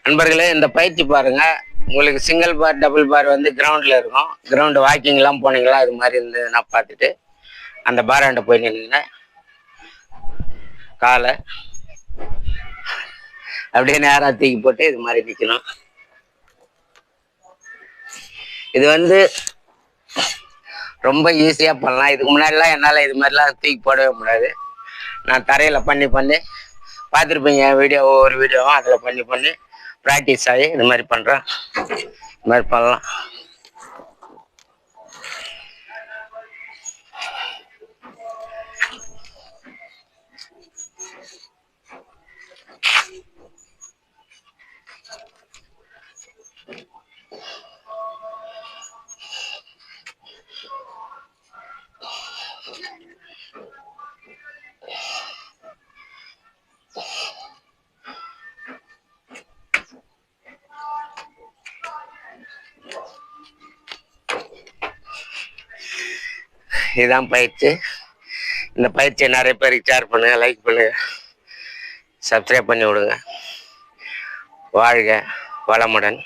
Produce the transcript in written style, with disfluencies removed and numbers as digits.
நண்பர்களே, இந்த பயிற்சி பாருங்க. உங்களுக்கு சிங்கிள் பார் டபுள் பார் வந்து கிரவுண்டில் இருக்கும். கிரவுண்டு வாக்கிங்லாம் போனீங்களா இது மாதிரி இருந்ததுன்னா பார்த்துட்டு அந்த பாராண்ட போய் நின்றுங்க. காலை அப்படியே நேராக தூக்கி போட்டு இது மாதிரி நிற்கணும். இது வந்து ரொம்ப ஈஸியாக பண்ணலாம். இதுக்கு முன்னாடிலாம் என்னால் இது மாதிரிலாம் தூக்கி போடவே முடியாது. நான் தரையில் பண்ணி பார்த்துருப்பீங்க வீடியோ, ஒவ்வொரு வீடியோவும் அதில் பண்ணி ப்ராக்டிஸ் ஆகி இது மாதிரி பண்ணுறேன். இது மாதிரி பண்ணலாம். இதுதான் பயிற்சி. இந்த பயிற்சியை நிறைய பேருக்கு ஷேர் பண்ணுங்க, லைக் பண்ணுங்க, சப்ஸ்கிரைப் பண்ணி விடுங்க. வாழ்க வளமுடன்.